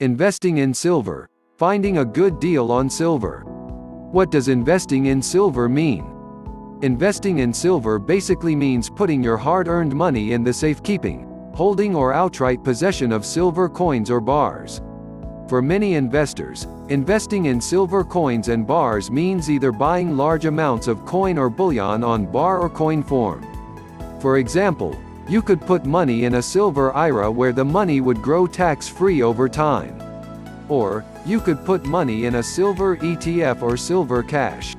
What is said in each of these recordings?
Investing in silver. Finding a good deal on silver. What does investing in silver mean? Investing in silver basically means putting your hard-earned money in the safekeeping, holding or outright possession of silver coins or bars. For many investors, investing in silver coins and bars means either buying large amounts of coin or bullion on bar or coin form. For example, you could put money in a silver IRA where the money would grow tax-free over time. Or, you could put money in a silver ETF or silver cash.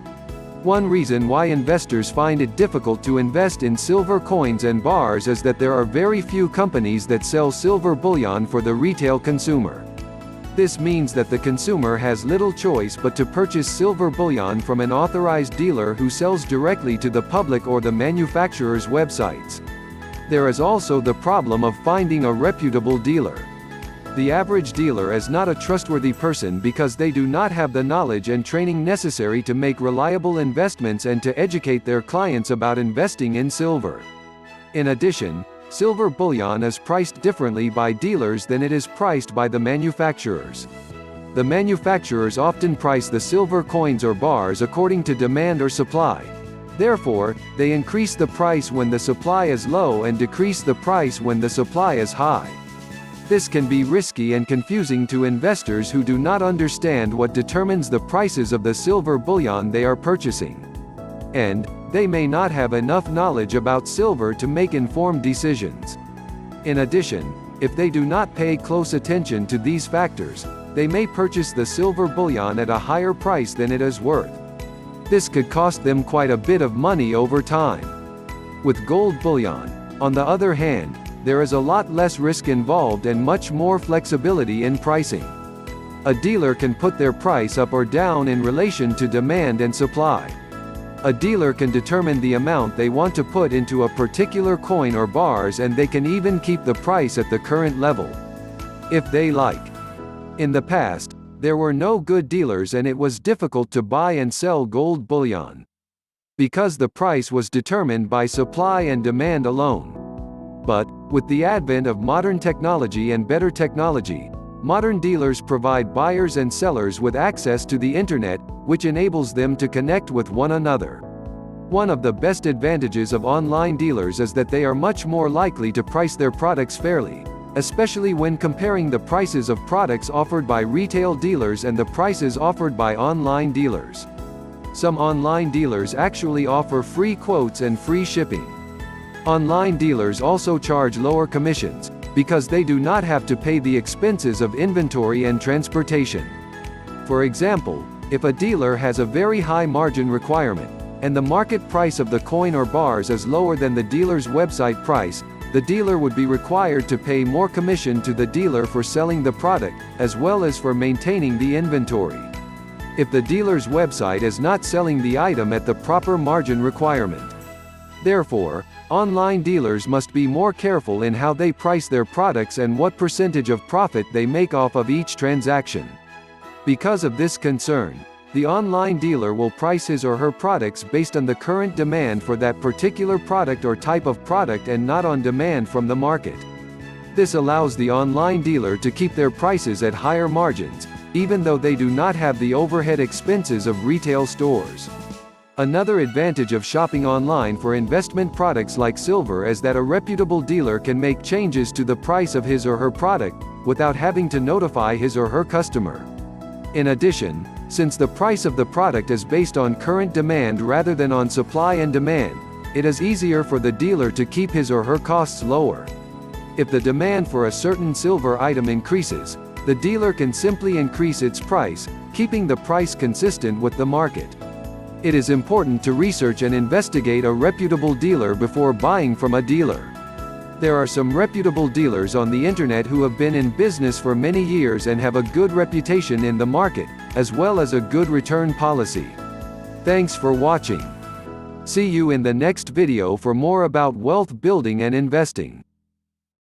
One reason why investors find it difficult to invest in silver coins and bars is that there are very few companies that sell silver bullion for the retail consumer. This means that the consumer has little choice but to purchase silver bullion from an authorized dealer who sells directly to the public or the manufacturer's websites. There is also the problem of finding a reputable dealer. The average dealer is not a trustworthy person because they do not have the knowledge and training necessary to make reliable investments and to educate their clients about investing in silver. In addition, silver bullion is priced differently by dealers than it is priced by the manufacturers. The manufacturers often price the silver coins or bars according to demand or supply. Therefore, they increase the price when the supply is low and decrease the price when the supply is high. This can be risky and confusing to investors who do not understand what determines the prices of the silver bullion they are purchasing. And, they may not have enough knowledge about silver to make informed decisions. In addition, if they do not pay close attention to these factors, they may purchase the silver bullion at a higher price than it is worth. This could cost them quite a bit of money over time. With gold bullion, on the other hand, there is a lot less risk involved and much more flexibility in pricing. A dealer can put their price up or down in relation to demand and supply. A dealer can determine the amount they want to put into a particular coin or bars, and they can even keep the price at the current level, if they like. In the past, there were no good dealers and it was difficult to buy and sell gold bullion, because the price was determined by supply and demand alone. But, with the advent of modern technology and better technology, modern dealers provide buyers and sellers with access to the internet, which enables them to connect with one another. One of the best advantages of online dealers is that they are much more likely to price their products fairly, especially when comparing the prices of products offered by retail dealers and the prices offered by online dealers. Some online dealers actually offer free quotes and free shipping. Online dealers also charge lower commissions, because they do not have to pay the expenses of inventory and transportation. For example, if a dealer has a very high margin requirement, and the market price of the coin or bars is lower than the dealer's website price, the dealer would be required to pay more commission to the dealer for selling the product, as well as for maintaining the inventory, if the dealer's website is not selling the item at the proper margin requirement. Therefore, online dealers must be more careful in how they price their products and what percentage of profit they make off of each transaction. Because of this concern, the online dealer will price his or her products based on the current demand for that particular product or type of product and not on demand from the market. This allows the online dealer to keep their prices at higher margins, even though they do not have the overhead expenses of retail stores. Another advantage of shopping online for investment products like silver is that a reputable dealer can make changes to the price of his or her product, without having to notify his or her customer. In addition, since the price of the product is based on current demand rather than on supply and demand, it is easier for the dealer to keep his or her costs lower. If the demand for a certain silver item increases, the dealer can simply increase its price, keeping the price consistent with the market. It is important to research and investigate a reputable dealer before buying from a dealer. There are some reputable dealers on the internet who have been in business for many years and have a good reputation in the market, as well as a good return policy. Thanks for watching. See you in the next video for more about wealth building and investing.